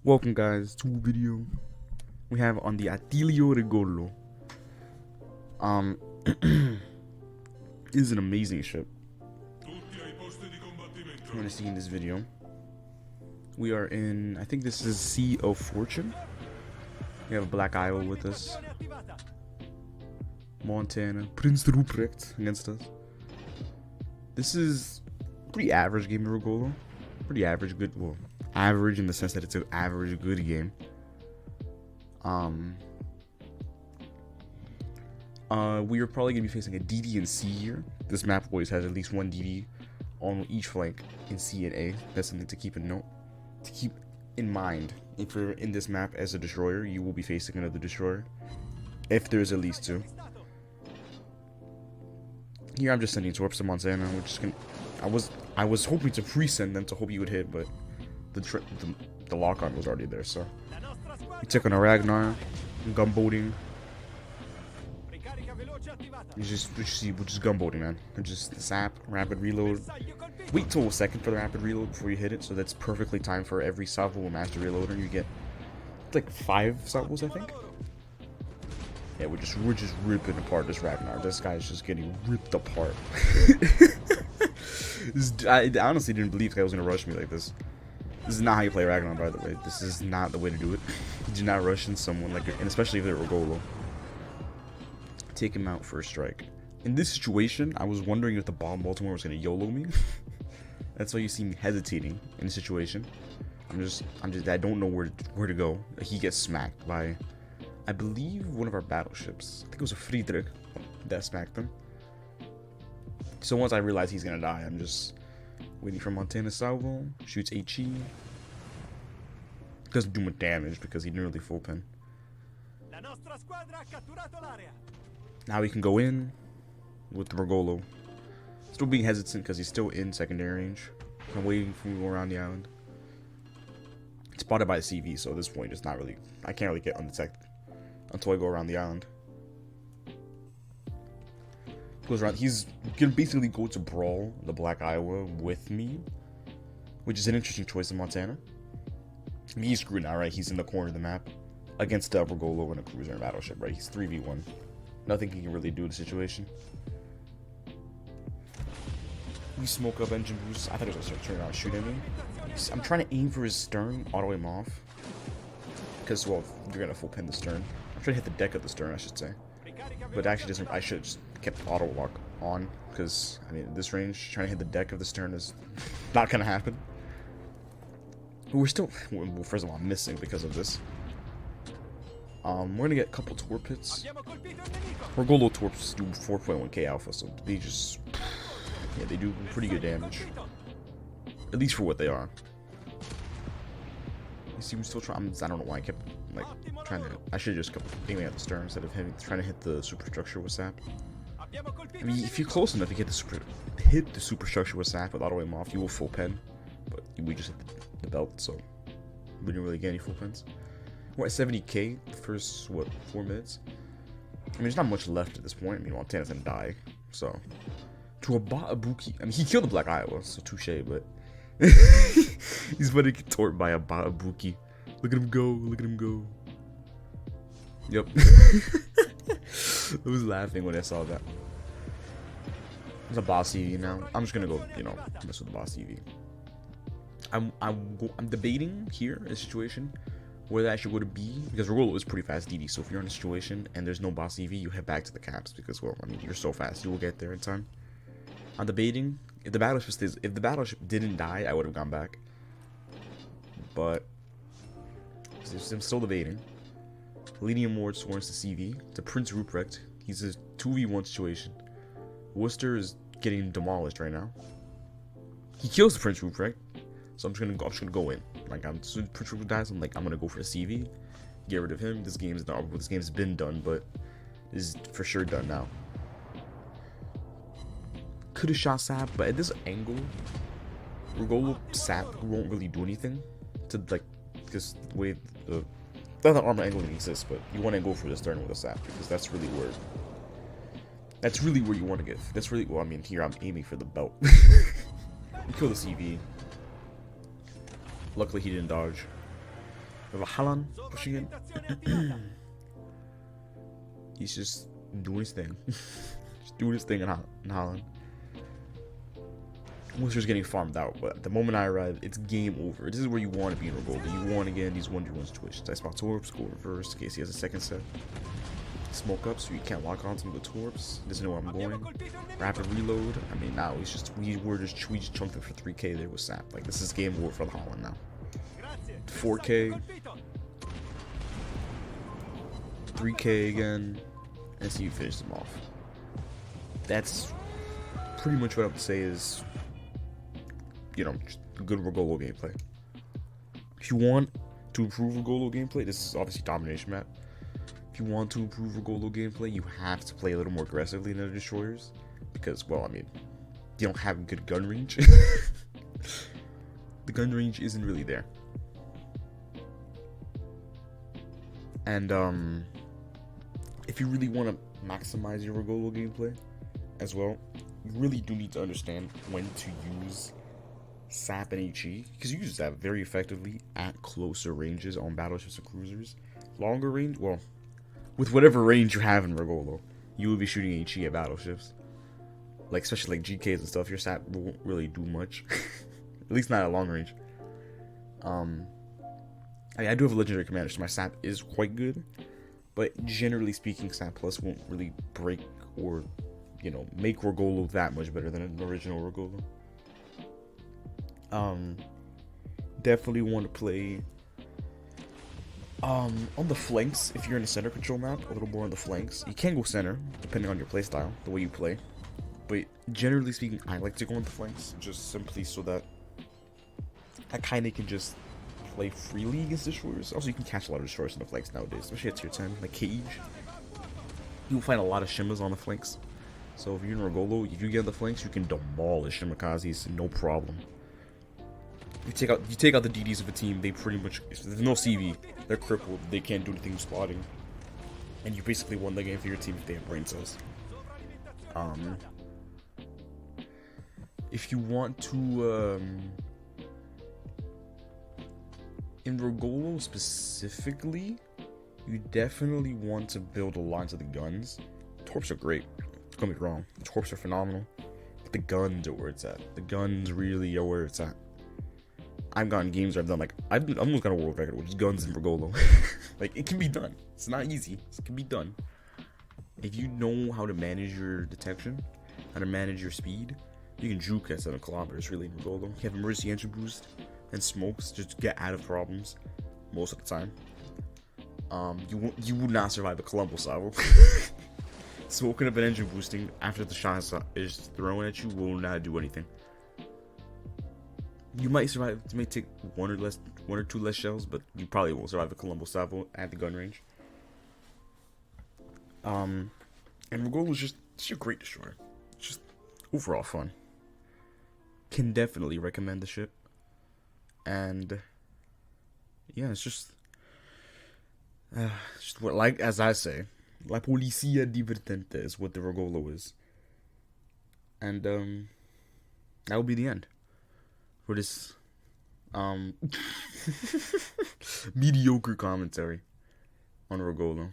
Welcome guys to a video we have on the Attilio Regolo. This is an amazing ship. You're gonna see in this video. We are in, I think this is Sea of Fortune. We have a Black Isle with us. Montana, Prince Ruprecht against us. This is pretty average game of Regolo. Pretty average, good, well, average in the sense that it's an average good game. We are probably gonna be facing a DD and C here. This map always has at least one DD on each flank in C and A. That's something to keep in mind. If you're in this map as a destroyer, you will be facing another destroyer. If there's at least two. Here I'm just sending torps to Montana. We're just gonna. I was hoping to pre-send them to hope you would hit, but the lock-on was already there. So we took on a Ragnar, gunboating. We're just gunboating, man. We're just sap, rapid reload. Wait till a second for the rapid reload before you hit it, so that's perfectly timed for every salvo master reloader. You get like 5 salvos, I think. Yeah, we're just ripping apart this Ragnar. This guy's just getting ripped apart. I honestly didn't believe the guy was gonna rush me like this. This is not how you play Ragnar, by the way. This is not the way to do it. You do not rush in someone like, and especially if they're Regolo. Take him out first strike. In this situation, I was wondering if the bomb Baltimore was gonna YOLO me. That's why you see me hesitating in the situation. I don't know where to go. He gets smacked by, I believe, one of our battleships. I think it was a Friedrich that smacked him. So once I realize he's gonna die, I'm just waiting for Montana salvo. Shoots HE. Doesn't do much damage because he didn't really full pin. Now we can go in with Regolo. Still being hesitant because he's still in secondary range. I'm waiting for him to go around the island. It's spotted by the CV, so at this point it's not really, I can't really get undetected until I go around the island. Goes around, he's gonna basically go to brawl the Black Iowa with me, which is an interesting choice in Montana. I mean, he's screwed now, right? He's in the corner of the map against Regolo and a cruiser and battleship, right? He's 3v1. Nothing he can really do in the situation. We smoke up engine boost. I thought it was gonna turn around and shoot at me. I'm trying to aim for his stern, auto him off. Because, well, you're gonna full pin the stern. I'm trying to hit the deck of the stern, I should say. But it actually doesn't. I should have just kept auto lock on. Because, I mean, at this range, trying to hit the deck of the stern is not gonna happen. But we're still, well, first of all, I'm missing because of this. We're gonna get a couple torp hits. Regolo torps do 4.1k alpha, so they just, yeah, they do pretty good damage. At least for what they are. You see, I'm still trying. I don't know why I kept like trying to. I should have just kept aiming at the stern instead of trying to hit the superstructure with sap. I mean, if you're close enough, you hit the superstructure with sap with auto aim off, you will full pen. But we just hit the belt, so we didn't really get any full pens. We're at 70k the first, what, 4 minutes? I mean, there's not much left at this point. I mean, Montana's gonna die, so. To a Baabuki. I mean, he killed the Black Iowa, so touche, but. He's about to get torped by a Baabuki. Look at him go, look at him go. Yep. I was laughing when I saw that. It's a boss EV now. I'm just gonna go, you know, mess with the boss EV. I'm debating here a situation whether I should go to B, because Regolo is pretty fast DD, so if you're in a situation and there's no boss EV, you head back to the caps, because, well, I mean, you're so fast, you will get there in time. I'm debating, if the battleship didn't die, I would have gone back. But, I'm still debating. Leading him more towards the CV, to Prince Ruprecht. He's a 2v1 situation. Worcester is getting demolished right now. He kills the Prince Ruprecht, so I'm just gonna go in. Like, so Prince Ruprecht dies, I'm gonna go for the CV, get rid of him. This game's been done, but this is for sure done now. Could have shot sap, but at this angle, Regolo sap won't really do anything to, like, because the way the armor angle didn't exist, but you want to go for the stern with a sap because that's really where you want to get. That's really, well, I mean, here I'm aiming for the belt. You kill the CV. Luckily he didn't dodge. We have a Halan pushing in. He's just doing his thing. Just doing his thing in Holland. Worcester's getting farmed out, but the moment I arrive, it's game over. This is where you want to be in Regolda. You want to get these 1v1s twitched. I spot Torps, go reverse in case he has a second set. Smoke up so you can't lock onto him with Torps. Doesn't know where I'm going. Rapid reload. I mean, now he's just we just chunked him for 3k there with Sap. Like, this is game over for the Holland now. 4k. 3k again. And see you finish them off. That's pretty much what I would say is, you know, just good Regolo gameplay. If you want to improve Regolo gameplay, this is obviously domination map. If you want to improve Regolo gameplay, you have to play a little more aggressively than the destroyers, because, well, I mean, you don't have good gun range. The gun range isn't really there. And if you really want to maximize your Regolo gameplay as well, you really do need to understand when to use Sap and HE, because you use Sap very effectively at closer ranges on battleships and cruisers. Longer range, well, with whatever range you have in Regolo, you will be shooting HE at battleships. Like, especially like GKs and stuff, your Sap won't really do much. At least not at long range. I mean, I do have a legendary commander, so my Sap is quite good. But generally speaking, Sap Plus won't really break or, you know, make Regolo that much better than an original Regolo. Definitely want to play on the flanks. If you're in a center control map, a little more on the flanks. You can go center depending on your playstyle, the way you play. But generally speaking, I like to go on the flanks just simply so that I kind of can just play freely against destroyers. Also, you can catch a lot of destroyers on the flanks nowadays, especially at tier 10, like Cage. You'll find a lot of Shimas on the flanks. So if you're in Regolo, if you get on the flanks, you can demolish Shimakazis, no problem. You take out the DDs of a team, they pretty much, if there's no CV, they're crippled, they can't do anything spotting. And you basically won the game for your team if they have brain cells. If you want to, in Regolo specifically, you definitely want to build a line to the guns. Torps are great, don't get me wrong, the Torps are phenomenal, but the guns are where it's at. The guns really are where it's at. I've gotten games where I've done, like, I've almost got a world record, which is guns in Regolo. Like, it can be done. It's not easy. It can be done. If you know how to manage your detection, how to manage your speed, you can juke at 7 kilometers, really, in Regolo. You have emergency entry boost and smokes just to get out of problems most of the time. You would not survive a Colombo salvo. Smoking up an engine boosting after the shot is thrown at you will not do anything. You might survive. It may take one or two less shells, but you probably won't survive a Colombo salvo at the gun range. And Regolo is just a great destroyer. It's just overall fun. Can definitely recommend the ship. And yeah, it's just what, like, as I say, la policía divertente is what the Regolo is. And that will be the end for this mediocre commentary on Regolo.